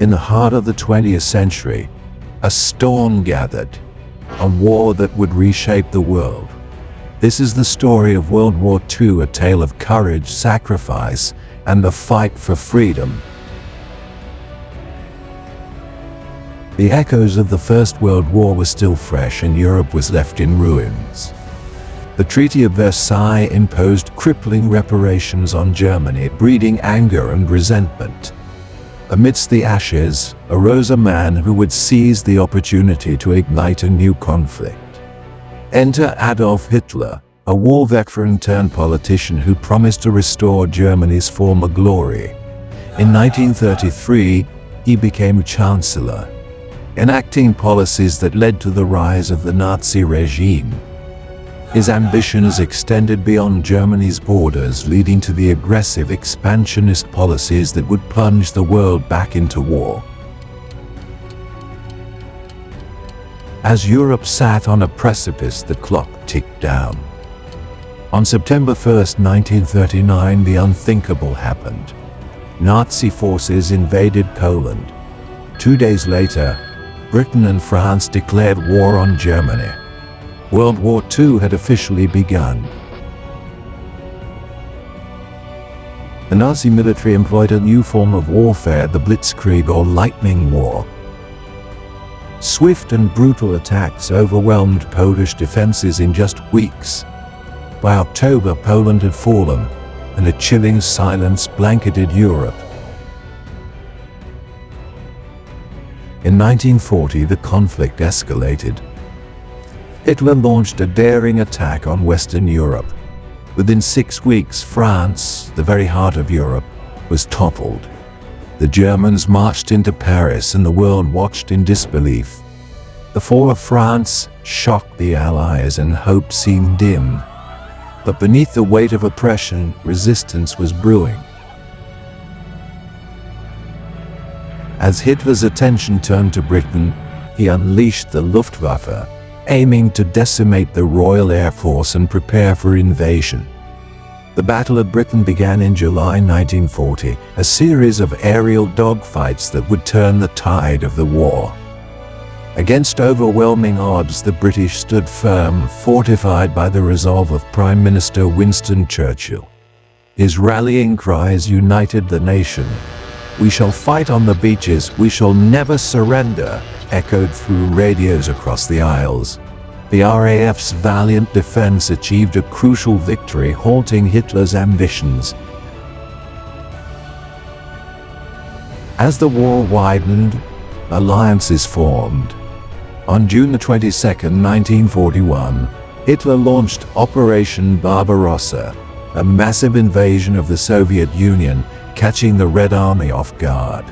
In the heart of the 20th century, a storm gathered, a war that would reshape the world. This is the story of World War II, a tale of courage, sacrifice, and the fight for freedom. The echoes of the First World War were still fresh and Europe was left in ruins. The Treaty of Versailles imposed crippling reparations on Germany, breeding anger and resentment. Amidst the ashes arose a man who would seize the opportunity to ignite a new conflict. Enter Adolf Hitler, a war veteran turned politician who promised to restore Germany's former glory. In 1933, he became Chancellor, enacting policies that led to the rise of the Nazi regime. His ambitions extended beyond Germany's borders, leading to the aggressive expansionist policies that would plunge the world back into war. As Europe sat on a precipice, the clock ticked down. On September 1, 1939, the unthinkable happened. Nazi forces invaded Poland. 2 days later, Britain and France declared war on Germany. World War II had officially begun. The Nazi military employed a new form of warfare, the Blitzkrieg or lightning war. Swift and brutal attacks overwhelmed Polish defenses in just weeks. By October, Poland had fallen, and a chilling silence blanketed Europe. In 1940, the conflict escalated. Hitler launched a daring attack on Western Europe. Within 6 weeks, France, the very heart of Europe, was toppled. The Germans marched into Paris and the world watched in disbelief. The fall of France shocked the Allies and hope seemed dim. But beneath the weight of oppression, resistance was brewing. As Hitler's attention turned to Britain, he unleashed the Luftwaffe, aiming to decimate the Royal Air Force and prepare for invasion. The Battle of Britain began in July 1940, a series of aerial dogfights that would turn the tide of the war. Against overwhelming odds, the British stood firm, fortified by the resolve of Prime Minister Winston Churchill. His rallying cries united the nation. "We shall fight on the beaches, we shall never surrender," echoed through radios across the Isles. The RAF's valiant defense achieved a crucial victory, halting Hitler's ambitions. As the war widened, alliances formed. On June 22, 1941, Hitler launched Operation Barbarossa, a massive invasion of the Soviet Union, catching the Red Army off guard.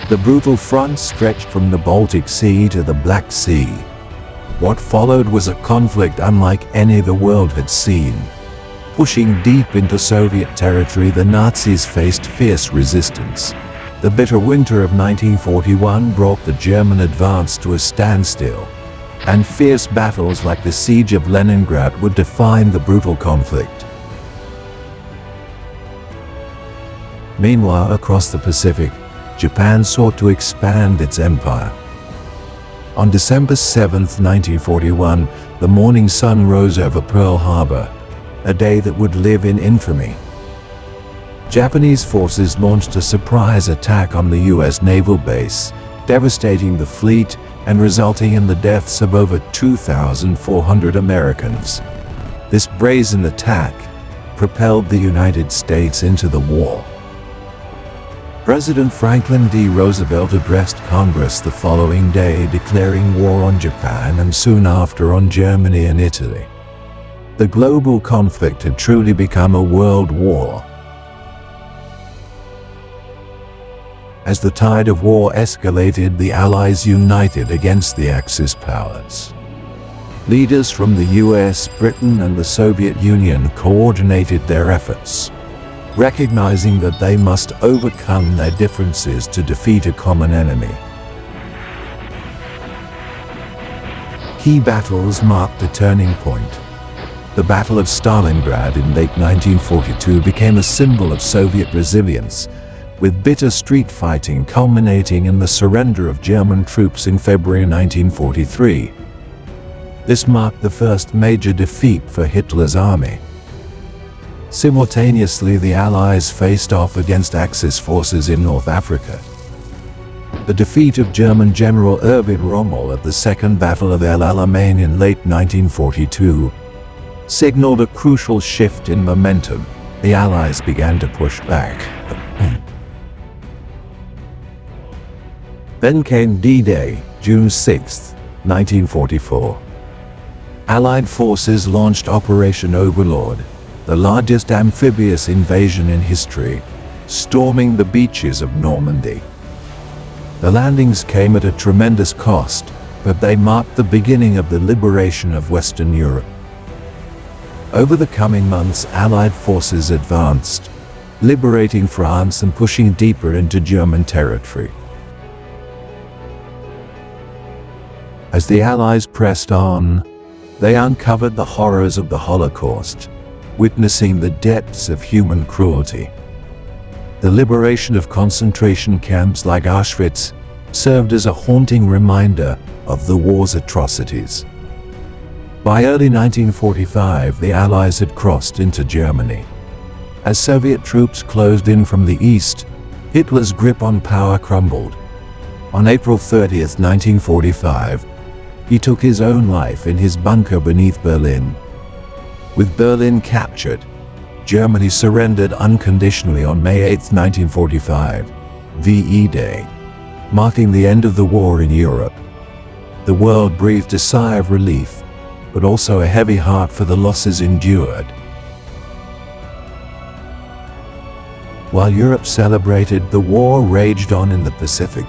The brutal front stretched from the Baltic Sea to the Black Sea. What followed was a conflict unlike any the world had seen. Pushing deep into Soviet territory, the Nazis faced fierce resistance. The bitter winter of 1941 brought the German advance to a standstill, and fierce battles like the Siege of Leningrad would define the brutal conflict. Meanwhile, across the Pacific, Japan sought to expand its empire. On December 7, 1941, the morning sun rose over Pearl Harbor, a day that would live in infamy. Japanese forces launched a surprise attack on the U.S. naval base, devastating the fleet and resulting in the deaths of over 2,400 Americans. This brazen attack propelled the United States into the war. President Franklin D. Roosevelt addressed Congress the following day, declaring war on Japan and soon after on Germany and Italy. The global conflict had truly become a world war. As the tide of war escalated, the Allies united against the Axis powers. Leaders from the US, Britain, and the Soviet Union coordinated their efforts, recognizing that they must overcome their differences to defeat a common enemy. Key battles marked a turning point. The Battle of Stalingrad in late 1942 became a symbol of Soviet resilience, with bitter street fighting culminating in the surrender of German troops in February 1943. This marked the first major defeat for Hitler's army. Simultaneously, the Allies faced off against Axis forces in North Africa. The defeat of German General Erwin Rommel at the Second Battle of El Alamein in late 1942 signaled a crucial shift in momentum. The Allies began to push back. Then came D-Day, June 6, 1944. Allied forces launched Operation Overlord, the largest amphibious invasion in history, storming the beaches of Normandy. The landings came at a tremendous cost, but they marked the beginning of the liberation of Western Europe. Over the coming months, Allied forces advanced, liberating France and pushing deeper into German territory. As the Allies pressed on, they uncovered the horrors of the Holocaust, witnessing the depths of human cruelty. The liberation of concentration camps like Auschwitz served as a haunting reminder of the war's atrocities. By early 1945, the Allies had crossed into Germany. As Soviet troops closed in from the east, Hitler's grip on power crumbled. On April 30, 1945, he took his own life in his bunker beneath Berlin. With Berlin captured, Germany surrendered unconditionally on May 8, 1945, VE Day, marking the end of the war in Europe. The world breathed a sigh of relief, but also a heavy heart for the losses endured. While Europe celebrated, the war raged on in the Pacific.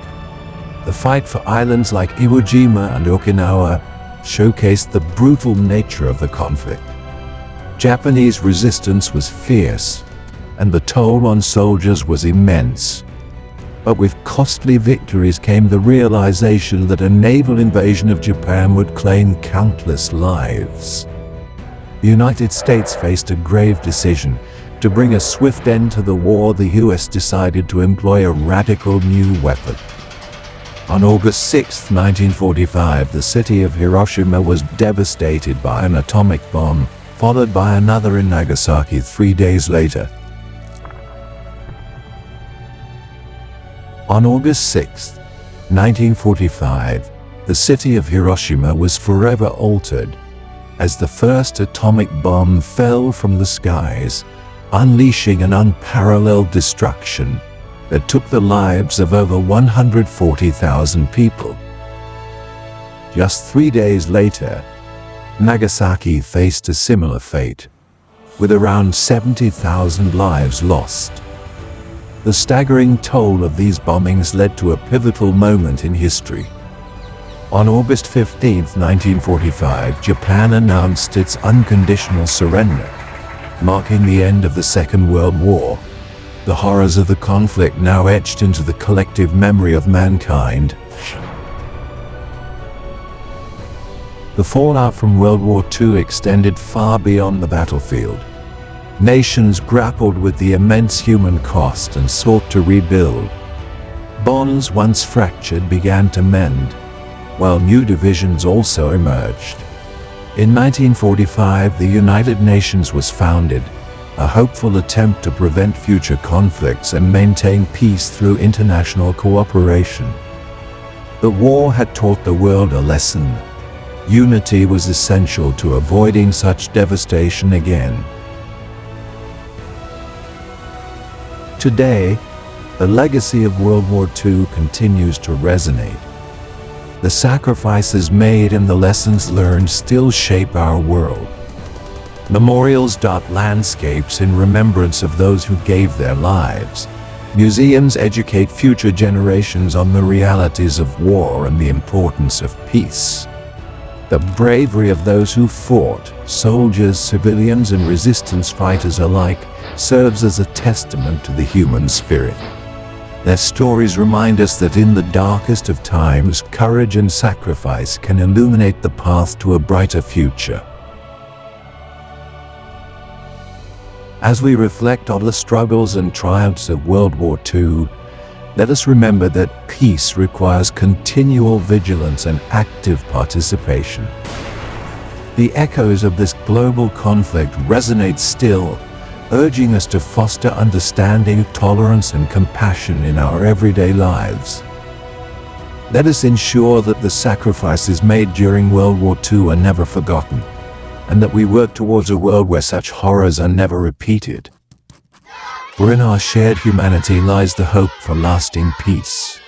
The fight for islands like Iwo Jima and Okinawa showcased the brutal nature of the conflict. Japanese resistance was fierce, and the toll on soldiers was immense. But with costly victories came the realization that a naval invasion of Japan would claim countless lives. The United States faced a grave decision. To bring a swift end to the war, the US decided to employ a radical new weapon. On August 6, 1945, the city of Hiroshima was devastated by an atomic bomb, followed by another in Nagasaki 3 days later. On August 6, 1945, the city of Hiroshima was forever altered as the first atomic bomb fell from the skies, unleashing an unparalleled destruction that took the lives of over 140,000 people. Just 3 days later, Nagasaki faced a similar fate, with around 70,000 lives lost. The staggering toll of these bombings led to a pivotal moment in history. On August 15, 1945, Japan announced its unconditional surrender, marking the end of the Second World War. The horrors of the conflict now etched into the collective memory of mankind. The fallout from World War II extended far beyond the battlefield. Nations grappled with the immense human cost and sought to rebuild. Bonds once fractured began to mend, while new divisions also emerged. In 1945, the United Nations was founded, a hopeful attempt to prevent future conflicts and maintain peace through international cooperation. The war had taught the world a lesson. Unity was essential to avoiding such devastation again. Today, the legacy of World War II continues to resonate. The sacrifices made and the lessons learned still shape our world. Memorials dot landscapes in remembrance of those who gave their lives. Museums educate future generations on the realities of war and the importance of peace. The bravery of those who fought, soldiers, civilians, and resistance fighters alike, serves as a testament to the human spirit. Their stories remind us that in the darkest of times, courage and sacrifice can illuminate the path to a brighter future. As we reflect on the struggles and triumphs of World War II, let us remember that peace requires continual vigilance and active participation. The echoes of this global conflict resonate still, urging us to foster understanding, tolerance, and compassion in our everyday lives. Let us ensure that the sacrifices made during World War II are never forgotten, and that we work towards a world where such horrors are never repeated. For in our shared humanity lies the hope for lasting peace.